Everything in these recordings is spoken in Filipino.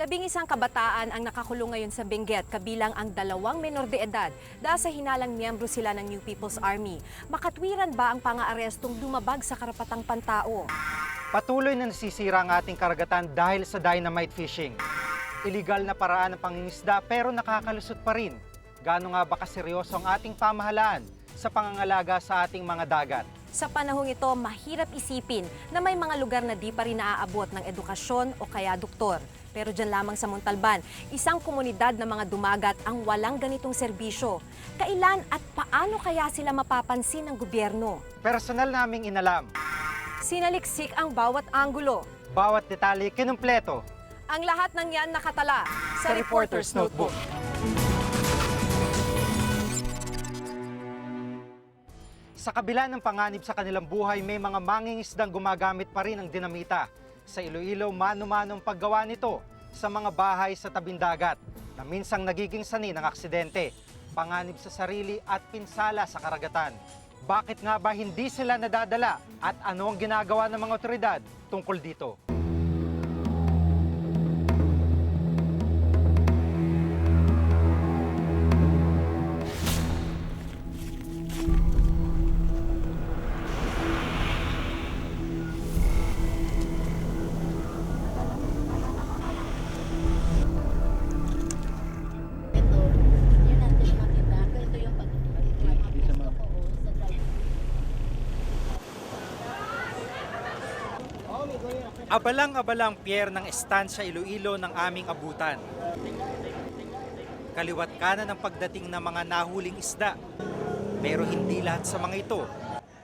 11 kabataan ang nakakulong ngayon sa Benguet, kabilang ang 2 menor de edad dahil sa hinalang miyembro sila ng New People's Army. Makatwiran ba ang pang-aarestong lumabag sa karapatang pantao? Patuloy na nasisira ang ating karagatan dahil sa dynamite fishing. Iligal na paraan ng pangingisda pero nakakalusot pa rin. Gaano nga ba kaseryoso ang ating pamahalaan sa pangangalaga sa ating mga dagat? Sa panahong ito, mahirap isipin na may mga lugar na di pa rin naaabot ng edukasyon o kaya doktor. Pero dyan lamang sa Montalban, isang komunidad ng mga dumagat ang walang ganitong serbisyo. Kailan at paano kaya sila mapapansin ng gobyerno? Personal naming inalam. Sinaliksik ang bawat anggulo. Bawat detalye kinumpleto. Ang lahat ng yan nakatala sa Reporter's Notebook. Sa kabila ng panganib sa kanilang buhay, may mga mangingisdang gumagamit pa rin ng dinamita. Sa Iloilo, mano-manong paggawa nito sa mga bahay sa tabing dagat na minsang nagiging sanhi ng aksidente, panganib sa sarili at pinsala sa karagatan. Bakit nga ba hindi sila nadadala at ano ang ginagawa ng mga otoridad tungkol dito? Abalang-abalang pier ng Estancia Iloilo ng aming abutan. Kaliwat kanan ang pagdating ng mga nahuling isda. Pero hindi lahat sa mga ito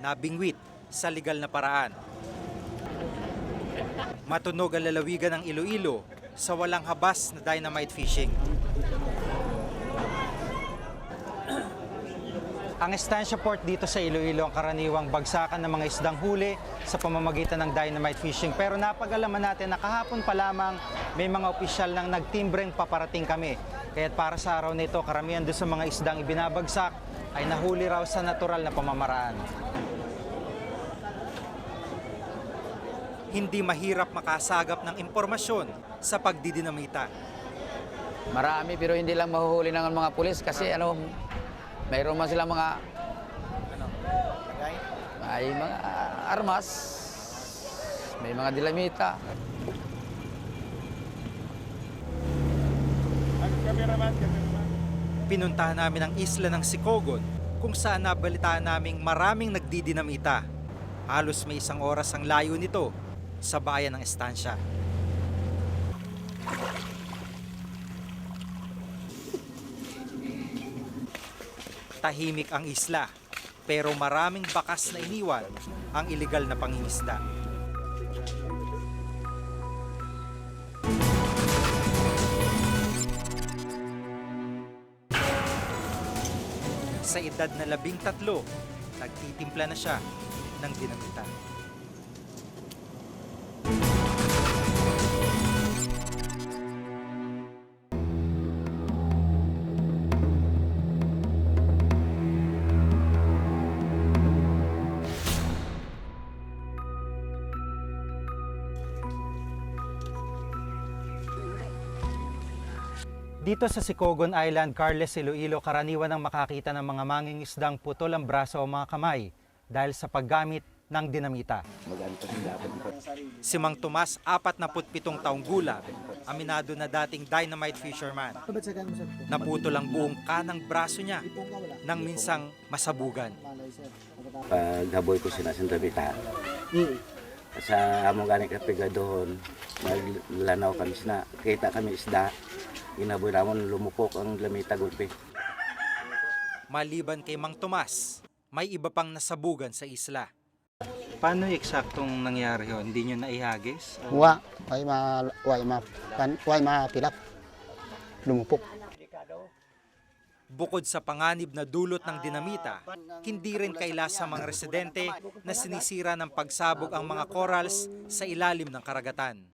nabingwit sa legal na paraan. Matunog ang lalawigan ng Iloilo sa walang habas na dynamite fishing. Ang Estancia Port dito sa Iloilo ang karaniwang bagsakan ng mga isdang huli sa pamamagitan ng dynamite fishing. Pero napag-alaman natin na kahapon pa lamang may mga opisyal nang nagtimbreng paparating kami. Kaya't para sa araw nito, karamihan doon sa mga isdang ibinabagsak ay nahuli raw sa natural na pamamaraan. Hindi mahirap makasagap ng impormasyon sa pagdidinamita. Marami pero hindi lang mahuhuli ng mga pulis kasi mayroon man silang mga may mga armas, may mga dinamita. Pinuntahan namin ang isla ng Sicogon kung saan nabalitaan naming maraming nagdidinamita. Halos may 1 oras ang layo nito sa bayan ng Estancia. Tahimik ang isla, pero maraming bakas na iniwan ang ilegal na pangingisda. Sa edad na 13, nagtitimpla na siya ng dinamita. Dito sa Sicogon Island, Carles, Iloilo, karaniwan ang makakita ng mga mangingisdang putol ang braso o mga kamay dahil sa paggamit ng dinamita. Si Mang Tomas, 47 taong gulang, aminado na dating dynamite fisherman. Naputol ang buong kanang braso niya nang minsang masabugan. Paghaboy ko sila sa damita, sa among gani kapiga doon, naglanaw kami sina, kita kami isda. Ginaboy naman, lumupok ang lamita gulpi. Maliban kay Mang Tomas, may iba pang nasabugan sa isla. Paano eksaktong nangyari yun? Hindi nyo naihagis? Way mapilap. Lumupok. Bukod sa panganib na dulot ng dinamita, hindi rin kaila sa mga residente na sinisira ng pagsabog ang mga corals sa ilalim ng karagatan.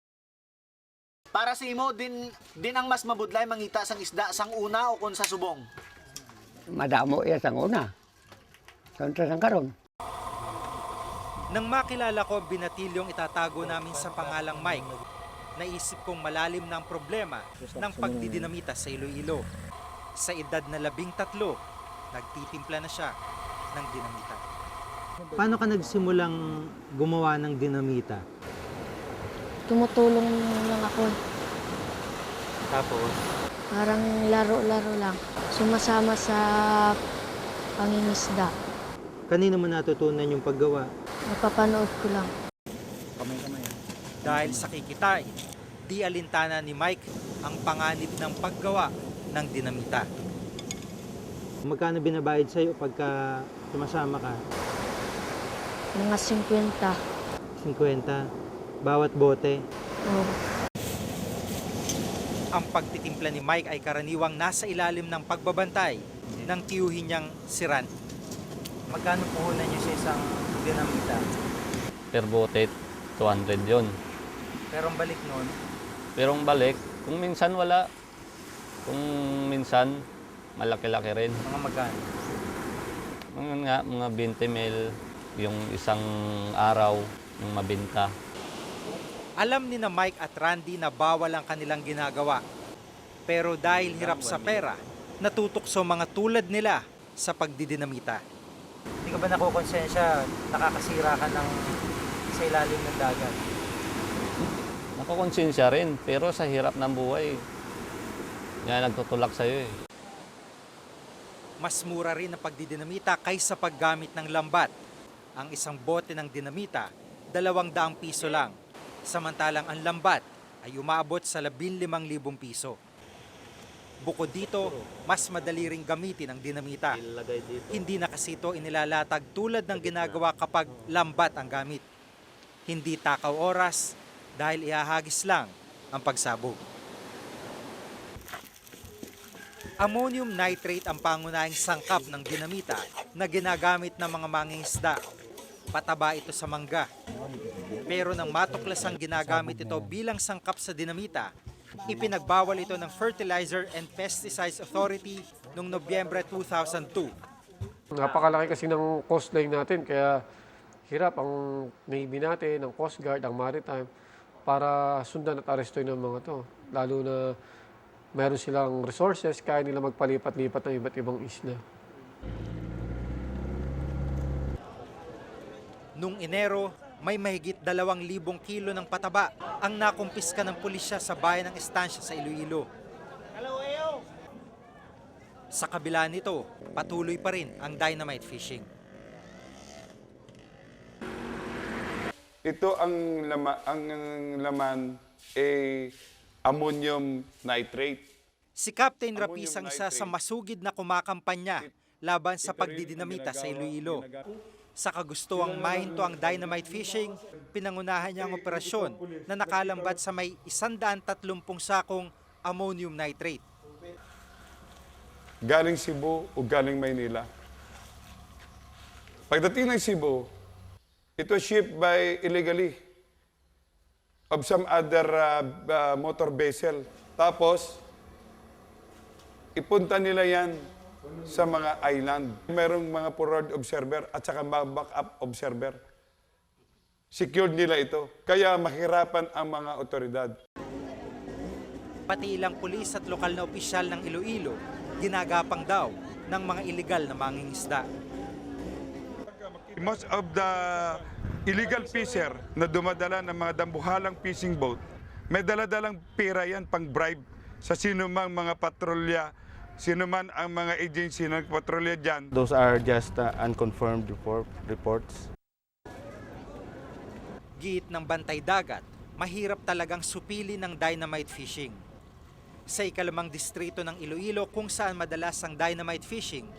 Para sa imo, din ang mas mabudlay mangita sang isda sang una o kung sa subong? Madamo iya sang una. Kontra sang karon. Nang makilala ko ang binatilyong itatago namin sa pangalang Mike, naisip kong malalim na ang problema ng pagdidinamita sa Iloilo. Sa edad na 13, nagtitimpla na siya ng dinamita. Paano ka nagsimulang gumawa ng dinamita? Tumutulong lang ako. Tapos, Parang laro-laro lang. Sumasama sa pangingisda. kanino mo natutunan yung paggawa? Napapanood ko lang. Dahil sa kikitain, di alintana ni Mike ang panganib ng paggawa ng dinamita. Magkano binabayad sa'yo pagka sumasama ka? Mga 50. 50? Bawat bote? Oh, Ang pagtitimpla ni Mike ay karaniwang nasa ilalim ng pagbabantay ng tiyuhin niyang si Ran. Magkano puhunan niyo sa isang dinamita? Per bote, 200 yon. Pero ang balik nun, Pero ang balik, kung minsan wala, kung minsan malaki-laki rin. mga magkano? Mga 20 mil yung isang araw ng mabinta. Alam ni na Mike at Randy na bawal ang kanilang ginagawa. Pero dahil hirap sa pera, natutokso mga tulad nila sa pagdidinamita. Hindi ka ba nakukonsensya, nakakasira ka ng sa ilalim ng dagat? Nakakonsensya rin, pero sa hirap ng buhay, yan nagtutulak sa'yo eh. Mas mura rin ang pagdidinamita kaysa paggamit ng lambat. Ang isang bote ng dinamita, 200 piso lang. Samantalang ang lambat ay umaabot sa 15,000 piso. Bukod dito, mas madali ring gamitin ang dinamita. Hindi na kasi ito inilalatag tulad ng ginagawa kapag lambat ang gamit. Hindi takaw oras dahil ihahagis lang ang pagsabog. Ammonium nitrate ang pangunahing sangkap ng dinamita na ginagamit ng mga mangingisda. Pataba ito sa mangga. Pero nang matuklas ang ginagamit ito bilang sangkap sa dinamita, ipinagbawal ito ng Fertilizer and Pesticides Authority noong Nobyembre 2002. Napakalaki kasi ng coastline natin, kaya hirap ang Navy natin, ang Coast Guard, ang Maritime, para sundan at arestuin ng mga to. Lalo na meron silang resources, kaya nila magpalipat-lipat ng iba't ibang isla. Noong Enero, may mahigit 2,000 kilo ng pataba ang nakumpiska ng pulisya sa bayan ng Estancia sa Iloilo. Sa kabila nito, patuloy pa rin ang dynamite fishing. Ito ang laman ay ammonium nitrate. Si Captain Rapiz ang isa sa masugid na kumakampanya laban sa pagdidinamita sa Iloilo. Sa kagustuang mahinto ang dynamite fishing, pinangunahan niya ang operasyon na nakalambat sa may 130 sakong ammonium nitrate. Galing Cebu o galing Maynila. Pagdating ng Cebu, it was shipped by illegally of some other motor vessel. Tapos, ipunta nila yan sa mga island. Merong mga forward observer at saka mga backup observer. Secured nila ito. Kaya mahirapan ang mga otoridad. Pati ilang pulis at lokal na opisyal ng Iloilo, ginagapang daw ng mga iligal na mangingisda. Most of the illegal fisher na dumadala ng mga dambuhalang fishing boat, may daladalang pera yan pang bribe sa sinumang mga patrolya, sinuman ang mga agency na nagpatrolya dyan. Those are just unconfirmed reports. Giit ng bantay dagat, mahirap talagang supili ng dynamite fishing. Sa ikalimang distrito ng Iloilo kung saan madalas ang dynamite fishing,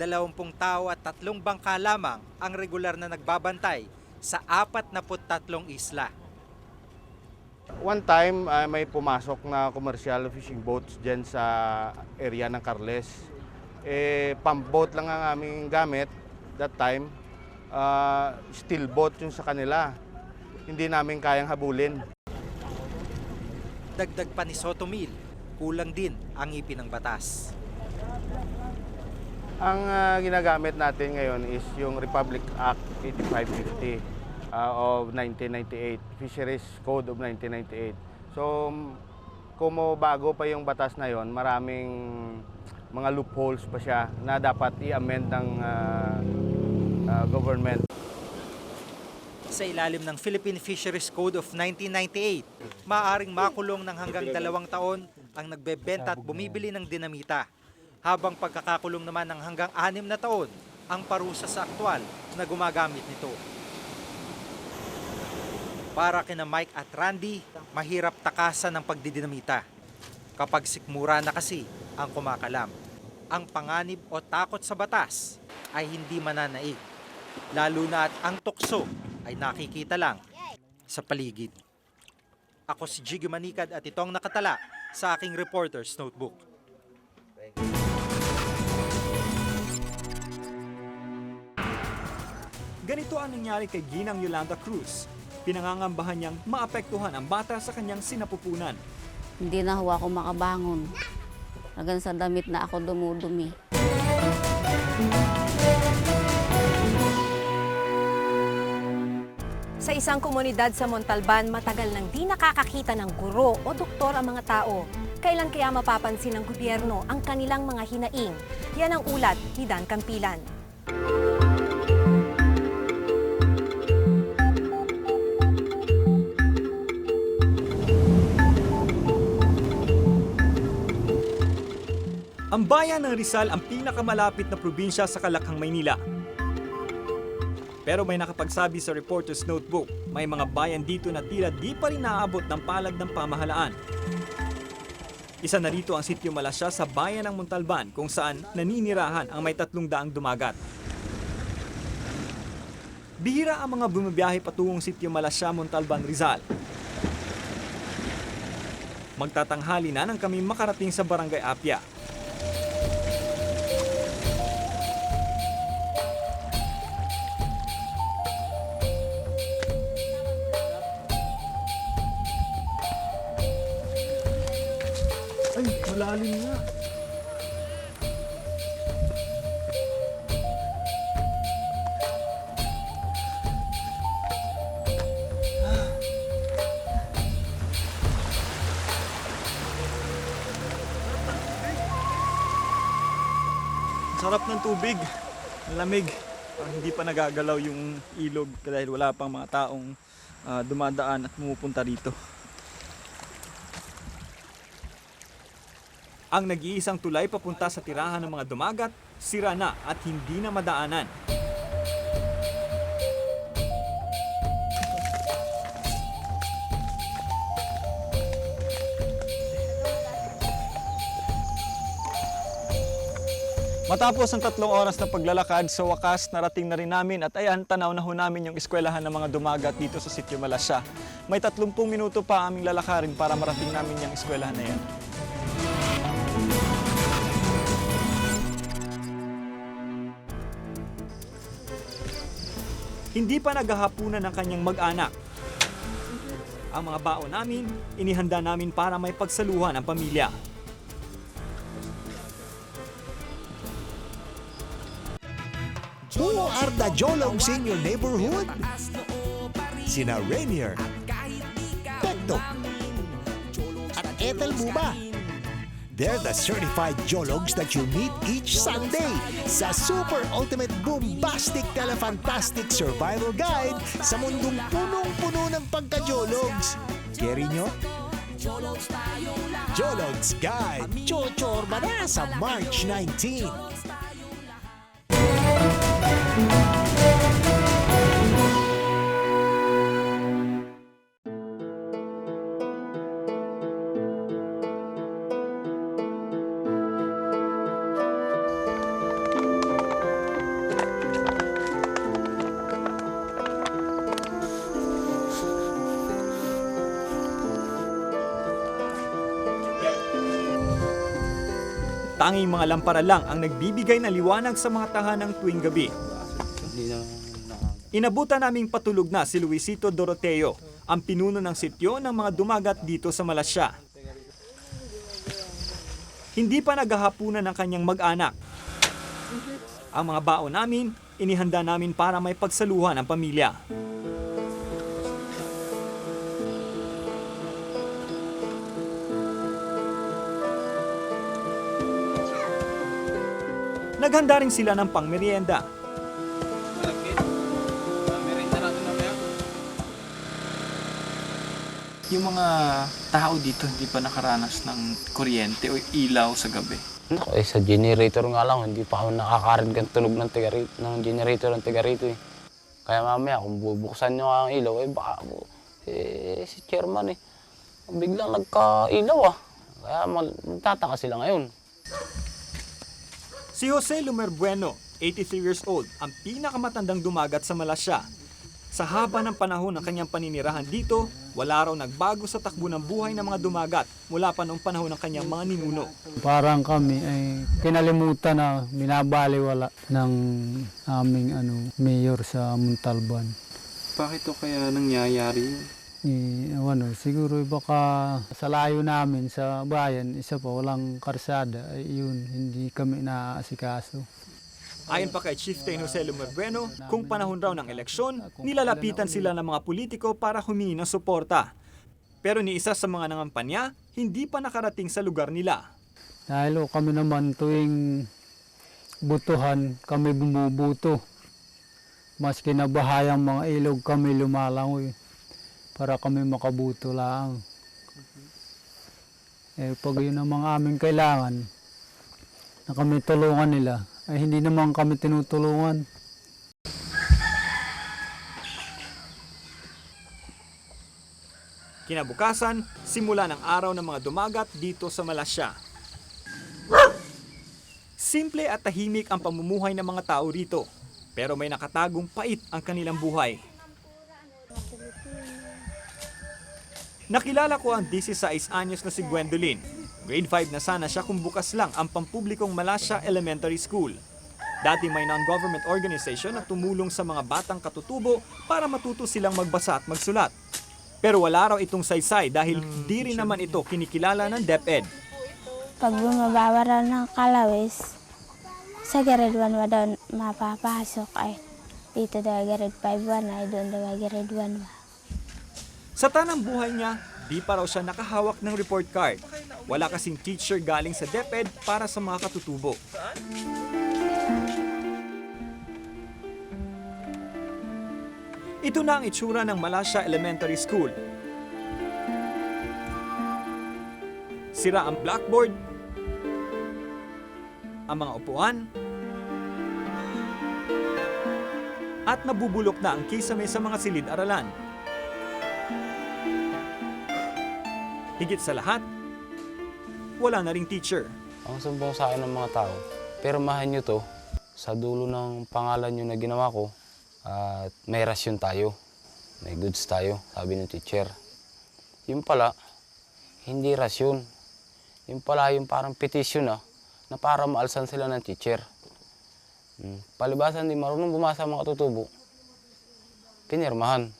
20 tao at 3 bangka lamang ang regular na nagbabantay sa 43 isla. One time, may pumasok na commercial fishing boats dyan sa area ng Carles. Pump boat lang ang aming gamit that time. Steel boat yung sa kanila. Hindi namin kayang habulin. Dagdag pa ni Sotomil, kulang din ang ngipin ng batas. Ang ginagamit natin ngayon is yung Republic Act 8550 of 1998, Fisheries Code of 1998. So, kung bago pa yung batas na yon, maraming mga loopholes pa siya na dapat i-amend ng government. Sa ilalim ng Philippine Fisheries Code of 1998, maaaring makulong ng hanggang 2 taon ang nagbebenta at bumibili ng dinamita, habang pagkakakulong naman ng hanggang 6 na taon ang parusa sa aktwal na gumagamit nito. Para kina Mike at Randy, mahirap takasan ng pagdidinamita. Kapag sikmura na kasi ang kumakalam, ang panganib o takot sa batas ay hindi mananaig, lalo na at ang tukso ay nakikita lang sa paligid. Ako si Jiggy Manikad at itong nakatala sa aking Reporter's Notebook. Ganito ang nangyari kay Ginang Yolanda Cruz. Pinangangambahan niyang maapektuhan ang bata sa kanyang sinapupunan. Hindi na ho ako makabangon. Hanggang sa damit na ako dumudumi. Sa isang komunidad sa Montalban, matagal nang di nakakakita ng guro o doktor ang mga tao. Kailan kaya mapapansin ng gobyerno ang kanilang mga hinaing? Yan ang ulat ni Dan Campilan. Ang bayan ng Rizal ang pinakamalapit na probinsya sa Kalakhang, Maynila. Pero may nakapagsabi sa Reporter's Notebook, may mga bayan dito na tila di pa rin naaabot ng palad ng pamahalaan. Isa na rito ang Sitio Malasya sa bayan ng Montalban kung saan naninirahan ang may 300 dumagat. Bihira ang mga bumabiyahe patungong Sitio Malasya, Montalban, Rizal. Magtatanghali na nang kami makarating sa Barangay Apia. Ay, malalim nga. Sarap ng tubig, malamig. Parang hindi pa nagagalaw yung ilog dahil wala pang mga taong dumadaan at pumupunta rito. Ang nag-iisang tulay papunta sa tirahan ng mga dumagat, sira na at hindi na madaanan. Matapos ang 3 oras na paglalakad, sa wakas narating na rin namin at ayan, tanaw na ho namin yung eskwelahan ng mga dumagat dito sa Sitio Malasya. May 30 minuto pa aming lalakarin para marating namin yung eskwelahan na yan. Hindi pa naghahapunan ng kanyang mag-anak. Ang mga baon namin, inihanda namin para may pagsaluhan ang pamilya. Who are the Jologs in your neighborhood? Sina Rainier, Pekto, at Ethel Buba. They're the certified Jologs that you meet each Sunday sa Super Ultimate Boombastic Telefantastic Survival Guide sa mundong punong-puno ng pagka-Jologs. Carry nyo? Jologs Guide, chochorba na sa March 19. Tanging mga lampara lang ang nagbibigay ng liwanag sa mga tahanang tuwing gabi. Inabutan naming patulog na si Luisito Doroteo, ang pinuno ng sityo ng mga dumagat dito sa Malasya. Hindi pa naghahapunan ng kanyang mag-anak. Ang mga baon namin, inihanda namin para may pagsaluhan ang pamilya. Naghanda rin sila ng pangmerienda. Yung mga tao dito hindi pa nakaranas ng kuryente o ilaw sa gabi. Naku, sa generator nga lang, hindi pa kami nakakarinig ang tunog ng generator ng tiga rito eh. Kaya mamaya, kung bubuksan nyo ang ilaw, baka si chairman biglang nagka-ilaw Kaya magtataka sila ngayon. Si Jose Lumer Bueno, 83 years old, ang pinakamatandang dumagat sa Malasya. Sa haba ng panahon ng kanyang paninirahan dito, wala raw nagbago sa takbo ng buhay ng mga dumagat mula pa noong panahon ng kanyang mga ninuno. Parang kami ay kinalimutan na binabaliwala ng aming mayor sa Montalban. Bakit to kaya nangyayari yun? Siguro baka sa layo namin sa bayan, isa pa walang karsada, yun, hindi kami naaasikaso. Ayon pa kay Chieftain Jose Lumer Bueno, kung panahon raw ng eleksyon, nilalapitan sila ng mga politiko para humingi ng suporta. Pero ni isa sa mga nangampanya, hindi pa nakarating sa lugar nila. Dahil kami naman tuwing butuhan, kami bumubuto. Mas kinabahayang mga ilog kami lumalangoy para kami makabuto lang. Pag yun ang mga aming kailangan, na kami tulungan nila, ay hindi naman kami tinutulungan. Kinabukasan, simula ng araw ng mga dumagat dito sa Malasya. Simple at tahimik ang pamumuhay ng mga tao rito, pero may nakatagong pait ang kanilang buhay. Nakilala ko ang 16 anyos na si Gwendolyn. Grade 5 na sana siya kung bukas lang ang pampublikong Malasya Elementary School. Dati may non-government organization na tumulong sa mga batang katutubo para matuto silang magbasa at magsulat. Pero wala raw itong saysay dahil di rin naman ito kinikilala ng DepEd. Pag bumababa raw ng kalawis, sa grade 1 ba daw mapapasok ay dito daw grade 5 ay doon daw grade 1 ba. Sa tanang buhay niya, di pa raw siya nakahawak ng report card. Wala kasing teacher galing sa DepEd para sa mga katutubo. Ito na ang itsura ng Malasya Elementary School. Sira ang blackboard, ang mga upuan, at nabubulok na ang kisame sa mga silid-aralan. Higit sa lahat, wala na ring teacher. Ang sumbong sa akin ng mga tao, pirmahan nyo to sa dulo ng pangalan nyo na ginawa ko at may rasyon tayo, may goods tayo, sabi ng teacher. Yung pala, hindi rasyon. Yung pala yung parang petition na para maalsan sila ng teacher. Palibasan di marunong bumasa ang mga katutubo, pinirmahan.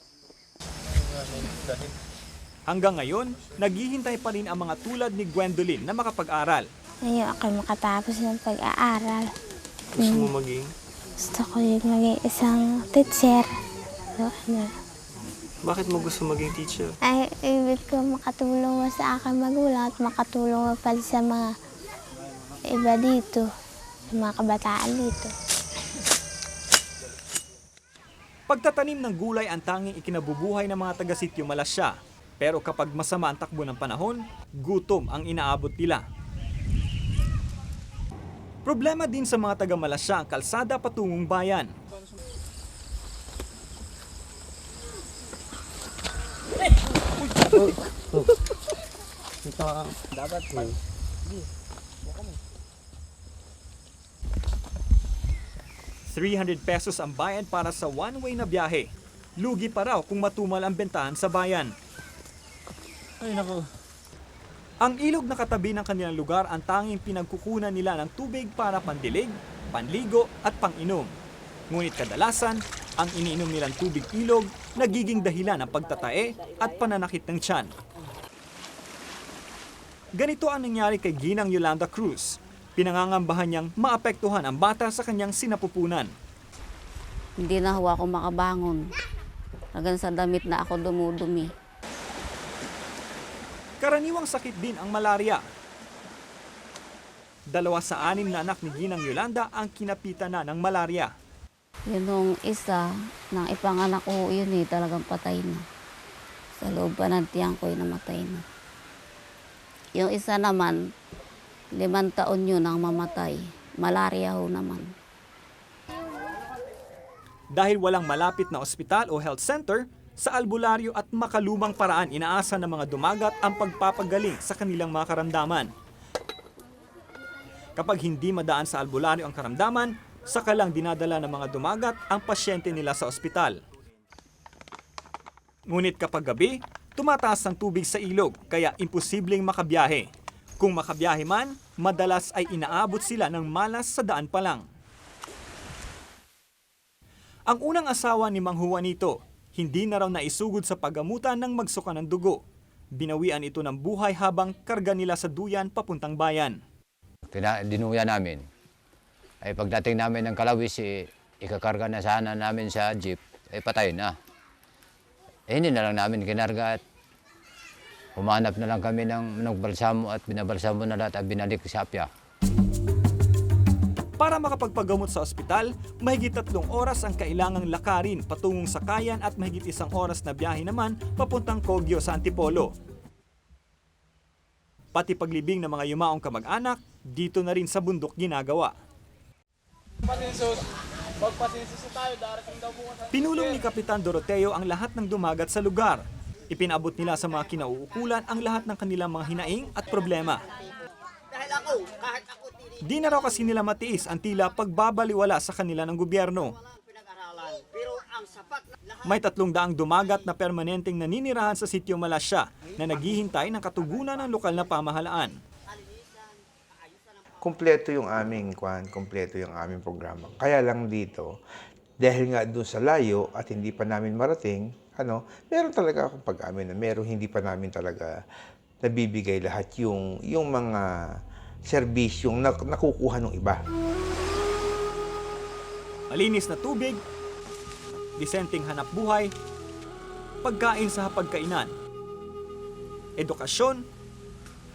Hanggang ngayon, naghihintay pa rin ang mga tulad ni Gwendolyn na makapag-aral. Ngayon ako makatapos ng pag-aaral. Gusto mo maging? Gusto ko yung maging isang teacher. Bakit mo gusto maging teacher? Ay, ibig ko makatulong sa aking magulang at makatulong pa sa mga iba dito, sa mga kabataan dito. Pagtatanim ng gulay ang tanging ikinabubuhay ng mga taga-sityo Malasya. Pero kapag masama ang takbo ng panahon, gutom ang inaabot nila. Problema din sa mga taga-Malasya ang kalsada patungong bayan. Dapat mo. 300 pesos ang bayad para sa one-way na biyahe. Lugi pa raw kung matumal ang bentahan sa bayan. Ay, nako. Ang ilog na katabi ng kanilang lugar ang tanging pinagkukunan nila ng tubig para pandilig, panligo at panginom. Ngunit kadalasan, ang iniinom nilang tubig ilog nagiging dahilan ng pagtatae at pananakit ng tiyan. Ganito ang nangyari kay Ginang Yolanda Cruz. Pinangangambahan niyang maapektuhan ang bata sa kanyang sinapupunan. Hindi na ho ako makabangon. Hanggang sa damit na ako dumudumi. Karaniwang sakit din ang malaria. 2 sa 6 na anak ni Ginang Yolanda ang kinapitan na ng malaria. Yun nung isa, nang ipanganak ko yun talagang patay na. Sa loob pa ng tiyang ko namatay na. Yung isa naman, 5 taon yun ang mamatay. Malaria ho naman. Dahil walang malapit na ospital o health center, sa albularyo at makalumang paraan inaasa ng mga dumagat ang pagpapagaling sa kanilang mga karamdaman. Kapag hindi madaan sa albularyo ang karamdaman, saka lang dinadala ng mga dumagat ang pasyente nila sa ospital. Ngunit kapag gabi, tumataas ang tubig sa ilog kaya imposibleng makabiyahe. Kung makabiyahe man, madalas ay inaabot sila ng malas sa daan pa lang. Ang unang asawa ni Mang Juanito, hindi na raw naisugod sa paggamutan ng magsuka ng dugo. Binawian ito ng buhay habang karga nila sa duyan papuntang bayan. Dinuya namin. Ay pagdating namin ng Kalawis, ikakarga na sana namin sa jeep, ay patay na. Hindi na lang namin kinarga at humanap na lang kami ng balsamo at binabalsamo na lahat at binalik sa Apia. Para makapagpagamot sa ospital, mahigit 3 oras ang kailangang lakarin patungong Sakayan at mahigit 1 oras na biyahe naman papuntang Kogyo sa Antipolo. Pati paglibing ng mga yumaong kamag-anak, dito na rin sa bundok ginagawa. Pinulong ni Kapitan Doroteo ang lahat ng dumagat sa lugar. Ipinabot nila sa mga kinauukulan ang lahat ng kanilang mga hinaing at problema. Di na raw kasi nila matiis ang tila pagbabaliwala sa kanila ng gobyerno. May 300 dumagat na permanenteng naninirahan sa Sitio Malasya na naghihintay ng katugunan ng lokal na pamahalaan. Kumpleto yung aming kumpleto yung aming programa. Kaya lang dito, dahil nga doon sa layo at hindi pa namin marating, meron talaga akong pag-amin na meron hindi pa namin talaga nabibigay lahat yung mga serbisyong nakukuha ng iba. Malinis na tubig, disenteng hanap buhay, pagkain sa hapagkainan, edukasyon,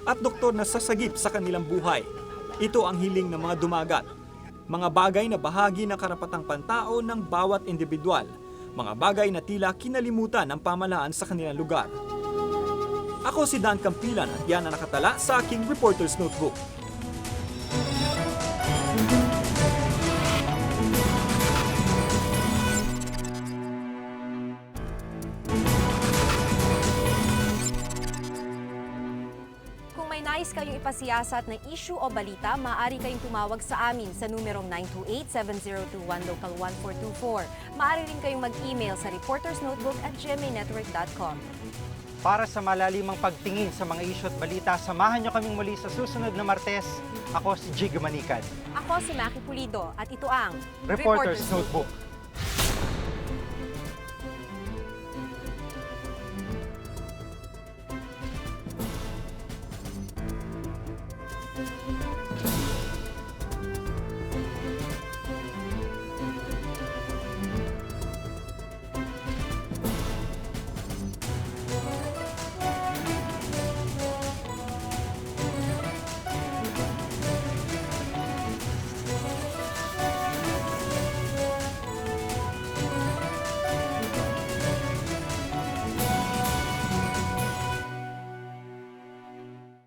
at doktor na sasagip sa kanilang buhay. Ito ang hiling ng mga dumagat. Mga bagay na bahagi ng karapatang pantao ng bawat individual. Mga bagay na tila kinalimutan ng pamahalaan sa kanilang lugar. Ako si Dan Campilan at yan ang nakatala sa aking Reporter's Notebook. Kung may nais kayong ipasiyasat na issue o balita, maaari kayong tumawag sa amin sa numerong 928-7021 Local 1424. Maaari rin kayong mag-email sa reportersnotebook@gmanetwork.com. Para sa malalimang pagtingin sa mga issue at balita, samahan niyo kaming muli sa susunod na Martes. Ako si Jig Manikad. Ako si Maki Pulido at ito ang Reporter's Notebook.